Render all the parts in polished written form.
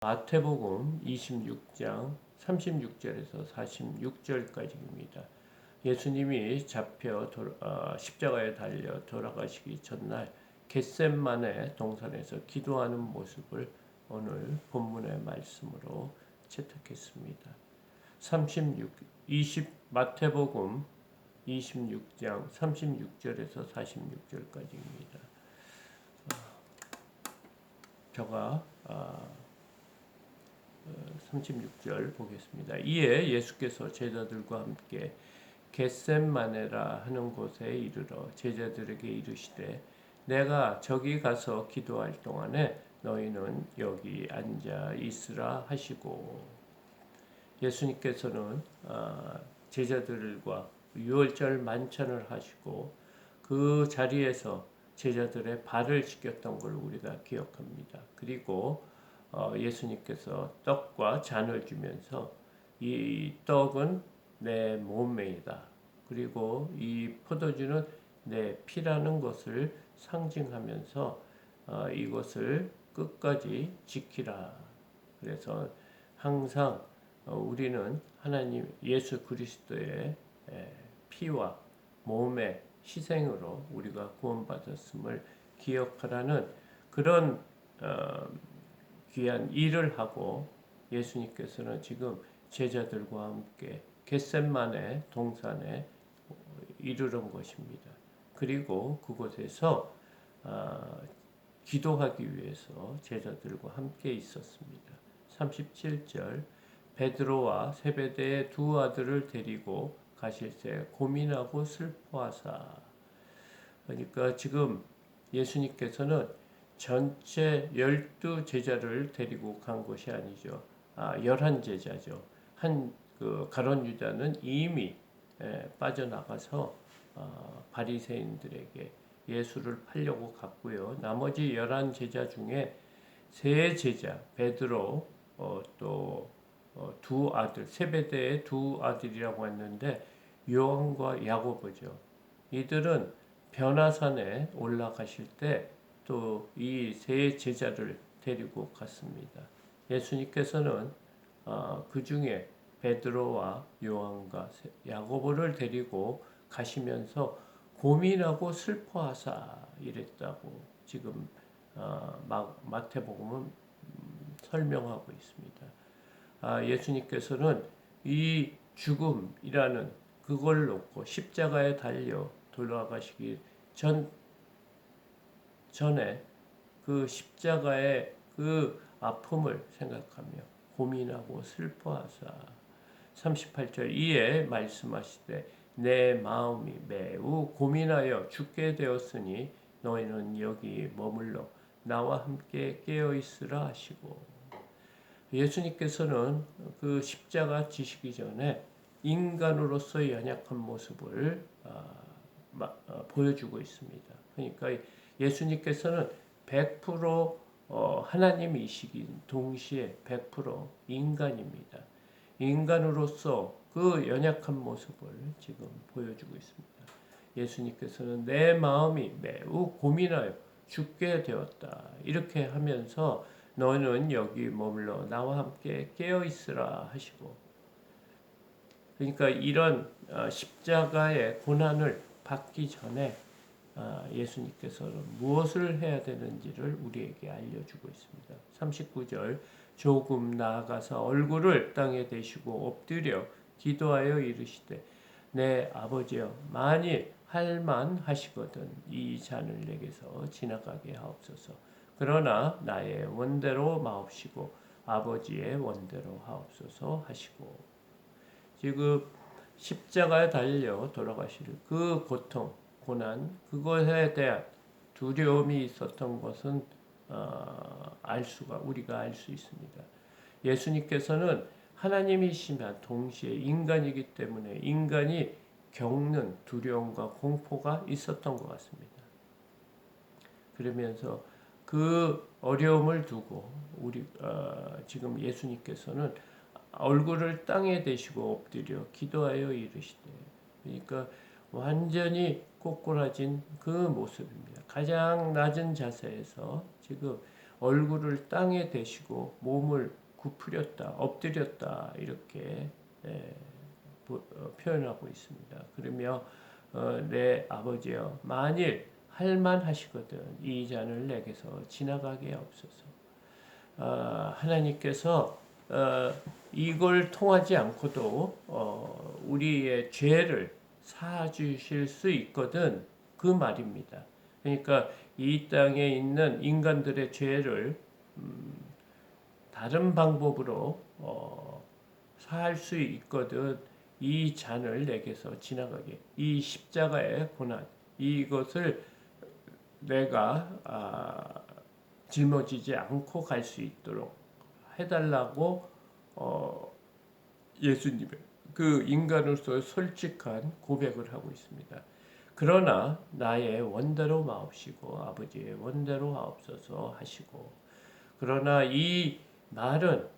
마태복음 26장 36절에서 46절까지입니다. 예수님이 십자가에 달려 돌아가시기 전날 겟셋마네 동산에서 기도하는 모습을 오늘 본문의 말씀으로 채택했습니다. 마태복음 26장 36절에서 46절까지입니다. 제가 36절 보겠습니다. 이에 예수께서 제자들과 함께 겟셋마네라 하는 곳에 이르러 제자들에게 이르시되 내가 저기 가서 기도할 동안에 너희는 여기 앉아 있으라 하시고, 예수님께서는 제자들과 유월절 만찬을 하시고 그 자리에서 제자들의 발을 씻겼던 걸 우리가 기억합니다. 그리고 예수님께서 떡과 잔을 주면서 이 떡은 내 몸이다. 그리고 이 포도주는 내 피라는 것을 상징하면서 이것을 끝까지 지키라. 그래서 항상 우리는 하나님 예수 그리스도의 피와 몸의 희생으로 우리가 구원받았음을 기억하라는 그런 귀한 일을 하고, 예수님께서는 지금 제자들과 함께 겟셋마네 동산에 이르는 것입니다. 그리고 그곳에서 기도하기 위해서 제자들과 함께 있었습니다. 37절 베드로와 세베대의 두 아들을 데리고 가실새 고민하고 슬퍼하사. 그러니까 지금 예수님께서는 전체 12제자를 데리고 간 것이 아니죠. 11제자죠. 가룟 유다는 이미 빠져나가서 바리새인들에게 예수를 팔려고 갔고요. 나머지 11제자 중에 세 제자 베드로, 또 두 아들 세베대의 두 아들이라고 했는데 요한과 야고보죠. 이들은 변화산에 올라가실 때 또 이 세 제자를 데리고 갔습니다. 예수님께서는 그 중에 베드로와 요한과 야고보를 데리고 가시면서 고민하고 슬퍼하사 이랬다고 지금 마태복음은 설명하고 있습니다. 예수님께서는 이 죽음이라는 그걸 놓고 십자가에 달려 돌아가시기 전에 그 십자가의 그 아픔을 생각하며 고민하고 슬퍼하사. 38절 이에 말씀하시되 내 마음이 매우 고민하여 죽게 되었으니 너희는 여기 머물러 나와 함께 깨어 있으라 하시고, 예수님께서는 그 십자가 지시기 전에 인간으로서의 연약한 모습을 보여주고 있습니다. 그러니까 예수님께서는 100% 하나님이시긴 동시에 100% 인간입니다. 인간으로서 그 연약한 모습을 지금 보여주고 있습니다. 예수님께서는 내 마음이 매우 고민하여 죽게 되었다. 이렇게 하면서 너는 여기 머물러 나와 함께 깨어 있으라 하시고, 그러니까 이런 십자가의 고난을 받기 전에 예수님께서는 무엇을 해야 되는지를 우리에게 알려주고 있습니다. 39절 조금 나아가서 얼굴을 땅에 대시고 엎드려 기도하여 이르시되 내 아버지여 만일 할만하시거든 이 잔을 내게서 지나가게 하옵소서. 그러나 나의 원대로 마옵시고 아버지의 원대로 하옵소서 하시고, 지금 십자가에 달려 돌아가실 그 고통, 고난, 그것에 대한 두려움이 있었던 것은 우리가 알 수 있습니다. 예수님께서는 하나님이시면 동시에 인간이기 때문에 인간이 겪는 두려움과 공포가 있었던 것 같습니다. 그러면서 그 어려움을 두고 지금 예수님께서는 얼굴을 땅에 대시고 엎드려 기도하여 이르시되, 그러니까 완전히 꼬꾸라진 그 모습입니다. 가장 낮은 자세에서 지금 얼굴을 땅에 대시고 몸을 굽으렸다, 엎드렸다 이렇게 표현하고 있습니다. 그러며 내 아버지여 만일 할만하시거든 이 잔을 내게서 지나가게 하옵소서. 하나님께서 이걸 통하지 않고도 우리의 죄를 사주실 수 있거든 그 말입니다. 그러니까 이 땅에 있는 인간들의 죄를 다른 방법으로 사할 수 있거든 이 잔을 내게서 지나가게 이 십자가의 고난 이것을 내가 짊어지지 않고 갈 수 있도록 해달라고 예수님의 그 인간으로서 솔직한 고백을 하고 있습니다. 그러나 나의 원대로 마옵시고 아버지의 원대로 하옵소서 하시고 그러나 이 말은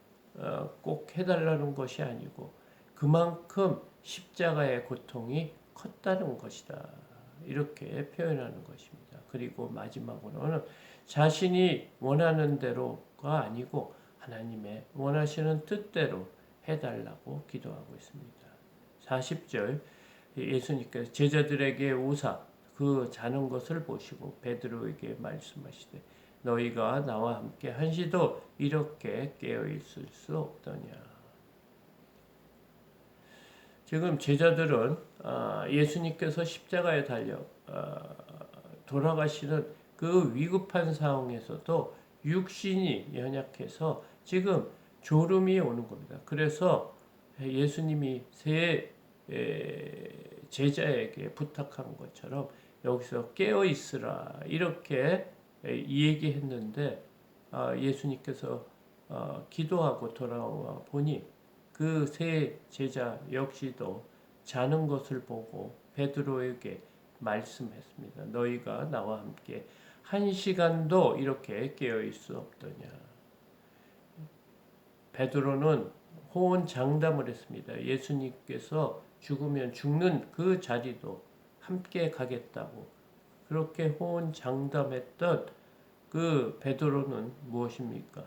꼭 해달라는 것이 아니고 그만큼 십자가의 고통이 컸다는 것이다. 이렇게 표현하는 것입니다. 그리고 마지막으로는 자신이 원하는 대로가 아니고 하나님의 원하시는 뜻대로 해달라고 기도하고 있습니다. 40절 예수님께서 제자들에게 오사 그 자는 것을 보시고 베드로에게 말씀하시되 너희가 나와 함께 한시도 이렇게 깨어 있을 수 없더냐. 지금 제자들은 예수님께서 십자가에 달려 돌아가시는 그 위급한 상황에서도 육신이 연약해서 지금 졸음이 오는 겁니다. 그래서 예수님이 세 제자에게 부탁한 것처럼 여기서 깨어 있으라 이렇게 얘기했는데 예수님께서 기도하고 돌아와 보니 그 세 제자 역시도 자는 것을 보고 베드로에게 말씀했습니다. 너희가 나와 함께 한 시간도 이렇게 깨어 있을 수 없더냐. 베드로는 호언장담을 했습니다. 예수님께서 죽으면 죽는 그 자리도 함께 가겠다고 그렇게 호언장담했던 그 베드로는 무엇입니까?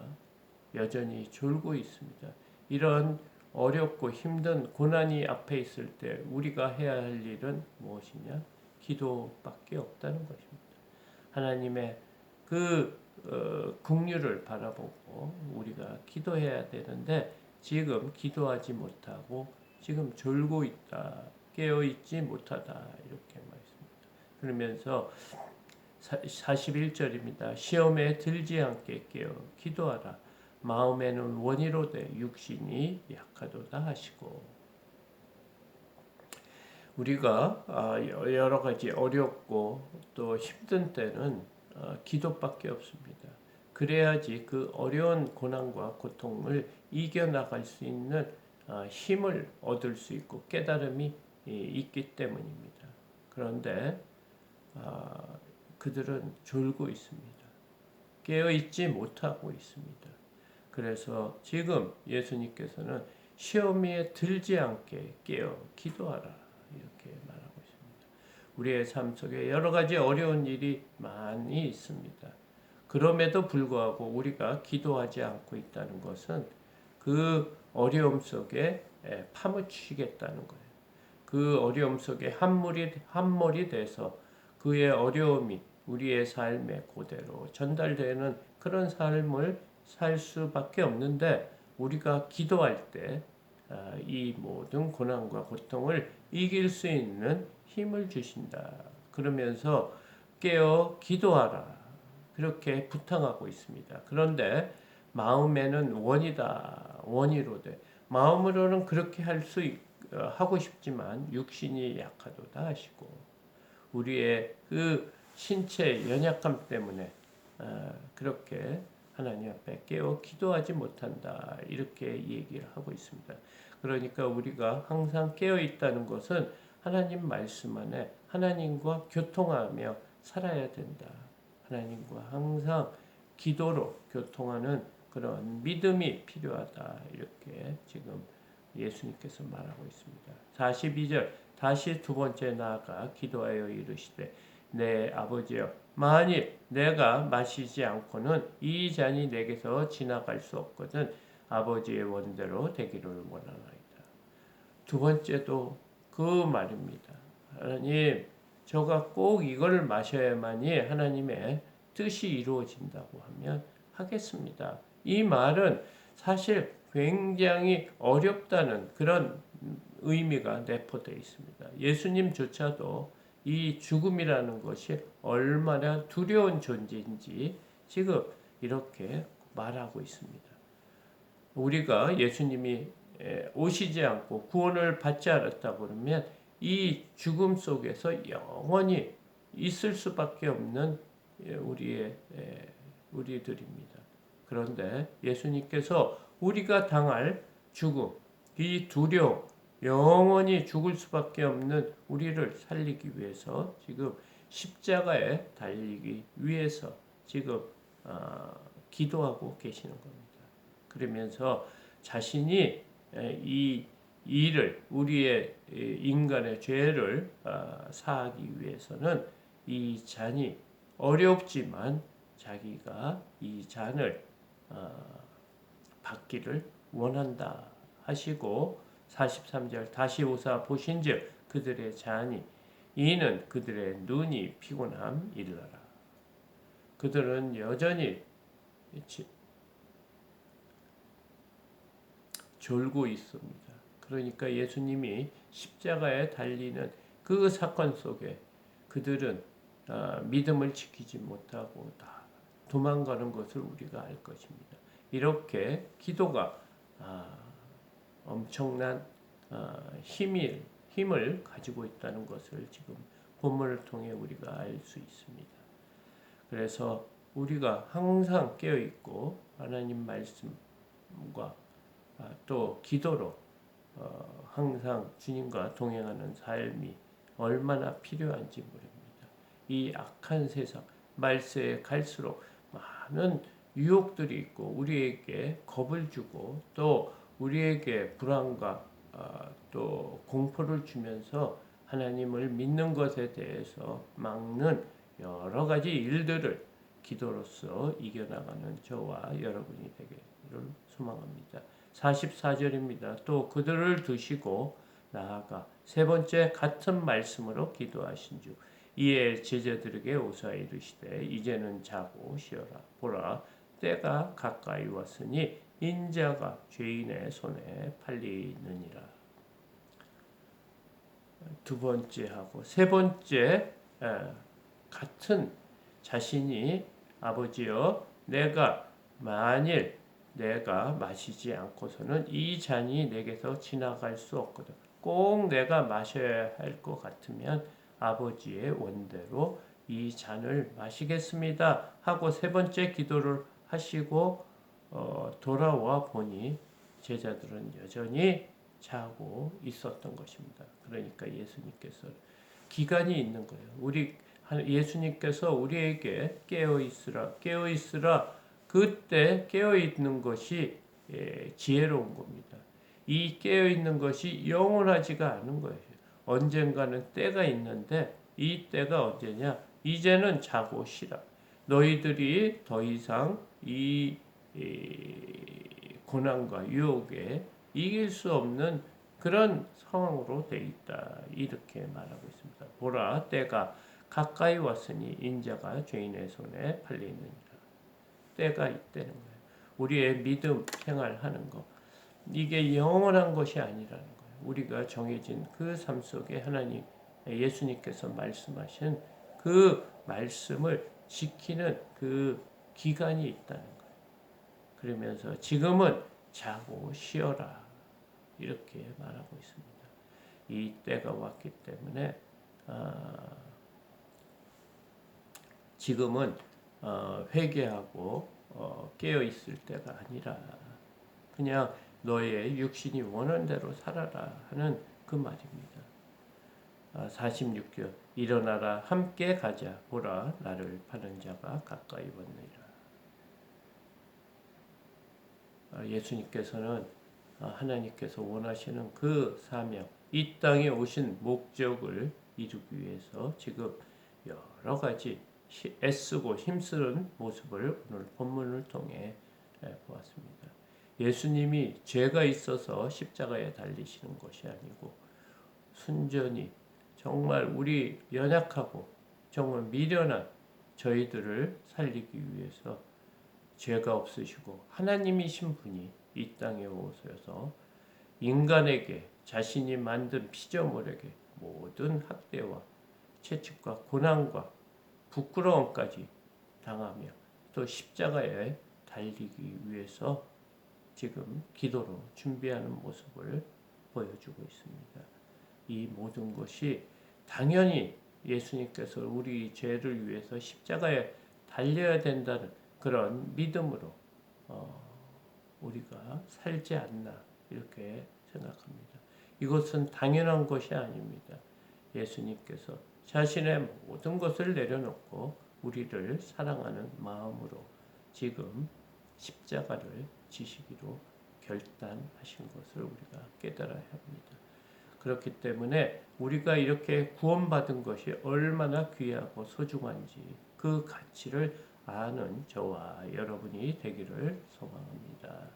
여전히 졸고 있습니다. 이런 어렵고 힘든 고난이 앞에 있을 때 우리가 해야 할 일은 무엇이냐? 기도밖에 없다는 것입니다. 하나님의 그 긍휼을 바라보고 우리가 기도해야 되는데 지금 기도하지 못하고 지금 졸고 있다, 깨어 있지 못하다 이렇게 말씀입니다. 그러면서 41절입니다. 시험에 들지 않게 깨어 기도하라. 마음에는 원이로되 육신이 약하도다 하시고 우리가 여러 가지 어렵고 또 힘든 때는 기도밖에 없습니다. 그래야지 그 어려운 고난과 고통을 이겨나갈 수 있는 힘을 얻을 수 있고 깨달음이 있기 때문입니다. 그런데 그들은 졸고 있습니다. 깨어있지 못하고 있습니다. 그래서 지금 예수님께서는 시험에 들지 않게 깨어 기도하라 이렇게 말하고 있습니다. 우리의 삶 속에 여러 가지 어려운 일이 많이 있습니다. 그럼에도 불구하고 우리가 기도하지 않고 있다는 것은 그 어려움 속에 파묻히겠다는 거예요. 그 어려움 속에 함몰이 돼서 그의 어려움이 우리의 삶에 그대로 전달되는 그런 삶을 살 수밖에 없는데 우리가 기도할 때 이 모든 고난과 고통을 이길 수 있는 힘을 주신다. 그러면서 깨어 기도하라. 그렇게 부탁하고 있습니다. 그런데 마음에는 원이로되 마음으로는 그렇게 하고 싶지만 육신이 약하도다 하시고 우리의 그 신체의 연약함 때문에 그렇게 하나님 앞에 깨어 기도하지 못한다 이렇게 얘기를 하고 있습니다. 그러니까 우리가 항상 깨어 있다는 것은 하나님 말씀 안에 하나님과 교통하며 살아야 된다. 하나님과 항상 기도로 교통하는 그런 믿음이 필요하다 이렇게 지금 예수님께서 말하고 있습니다. 42절 다시 두 번째 나아가 기도하여 이르시되 내 아버지여 만일 내가 마시지 않고는 이 잔이 내게서 지나갈 수 없거든 아버지의 원대로 되기를 원하나이다. 두 번째도 그 말입니다. 하나님, 저가 꼭 이걸 마셔야만이 하나님의 뜻이 이루어진다고 하면 하겠습니다. 이 말은 사실 굉장히 어렵다는 그런 의미가 내포되어 있습니다. 예수님조차도 이 죽음이라는 것이 얼마나 두려운 존재인지 지금 이렇게 말하고 있습니다. 우리가 예수님이 오시지 않고 구원을 받지 않았다 그러면 이 죽음 속에서 영원히 있을 수밖에 없는 우리들입니다. 그런데 예수님께서 우리가 당할 죽음, 이 두려움, 영원히 죽을 수밖에 없는 우리를 살리기 위해서 지금 십자가에 달리기 위해서 지금 기도하고 계시는 겁니다. 그러면서 자신이 이 일을 우리의 인간의 죄를 사하기 위해서는 이 잔이 어렵지만 자기가 이 잔을 받기를 원한다 하시고 43절 다시 오사 보신즉 그들의 잔이 이는 그들의 눈이 피곤함 일러라. 그들은 여전히 졸고 있습니다. 그러니까 예수님이 십자가에 달리는 그 사건 속에 그들은 믿음을 지키지 못하고 다 도망가는 것을 우리가 알 것입니다. 이렇게 기도가 엄청난 힘을 가지고 있다는 것을 지금 본문을 통해 우리가 알 수 있습니다. 그래서 우리가 항상 깨어 있고 하나님 말씀과 또 기도로 항상 주님과 동행하는 삶이 얼마나 필요한지 모릅니다. 이 악한 세상 말세에 갈수록 많은 유혹들이 있고 우리에게 겁을 주고 또 우리에게 불안과 또 공포를 주면서 하나님을 믿는 것에 대해서 막는 여러 가지 일들을 기도로서 이겨나가는 저와 여러분이 되기를 소망합니다. 44절입니다. 또 그들을 두시고 나아가 세 번째 같은 말씀으로 기도하신 주 이에 제자들에게 오사 이르시되 이제는 자고 쉬어라. 보라 때가 가까이 왔으니 인자가 죄인의 손에 팔리느니라. 두 번째하고 세 번째 같은 자신이 아버지여 내가 만일 내가 마시지 않고서는 이 잔이 내게서 지나갈 수 없거든. 꼭 내가 마셔야 할 것 같으면 아버지의 원대로 이 잔을 마시겠습니다 하고 세 번째 기도를 하시고 돌아와 보니 제자들은 여전히 자고 있었던 것입니다. 그러니까 예수님께서 기간이 있는 거예요. 예수님께서 우리에게 깨어 있으라. 그때 깨어 있는 것이 지혜로운 겁니다. 이 깨어 있는 것이 영원하지가 않은 거예요. 언젠가는 때가 있는데 이 때가 언제냐? 이제는 자고 쉬라. 너희들이 더 이상 이 고난과 유혹에 이길 수 없는 그런 상황으로 돼 있다. 이렇게 말하고 있습니다. 보라 때가 가까이 왔으니 인자가 죄인의 손에 팔리느니라. 때가 있다는 거예요. 우리의 믿음 생활하는 것 이게 영원한 것이 아니라는 거예요. 우리가 정해진 그 삶 속에 하나님 예수님께서 말씀하신 그 말씀을 지키는 그 기간이 있다는 거예요. 그러면서 지금은 자고 쉬어라 이렇게 말하고 있습니다. 이 때가 왔기 때문에 지금은 회개하고 깨어 있을 때가 아니라 그냥 너의 육신이 원하는 대로 살아라 하는 그 말입니다. 46절 일어나라 함께 가자 보라 나를 파는 자가 가까이 왔느니라. 예수님께서는 하나님께서 원하시는 그 사명 이 땅에 오신 목적을 이루기 위해서 지금 여러 가지 애쓰고 힘쓰는 모습을 오늘 본문을 통해 보았습니다. 예수님이 죄가 있어서 십자가에 달리시는 것이 아니고 순전히 정말 우리 연약하고 정말 미련한 저희들을 살리기 위해서 죄가 없으시고 하나님이신 분이 이 땅에 오셔서 인간에게 자신이 만든 피조물에게 모든 학대와 채찍과 고난과 부끄러움까지 당하며 또 십자가에 달리기 위해서 지금 기도로 준비하는 모습을 보여주고 있습니다. 이 모든 것이 당연히 예수님께서 우리 죄를 위해서 십자가에 달려야 된다는 그런 믿음으로 우리가 살지 않나 이렇게 생각합니다. 이것은 당연한 것이 아닙니다. 예수님께서 자신의 모든 것을 내려놓고 우리를 사랑하는 마음으로 지금 십자가를 지시기로 결단하신 것을 우리가 깨달아야 합니다. 그렇기 때문에 우리가 이렇게 구원받은 것이 얼마나 귀하고 소중한지 그 가치를 아는 저와 여러분이 되기를 소망합니다.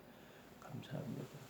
감사합니다.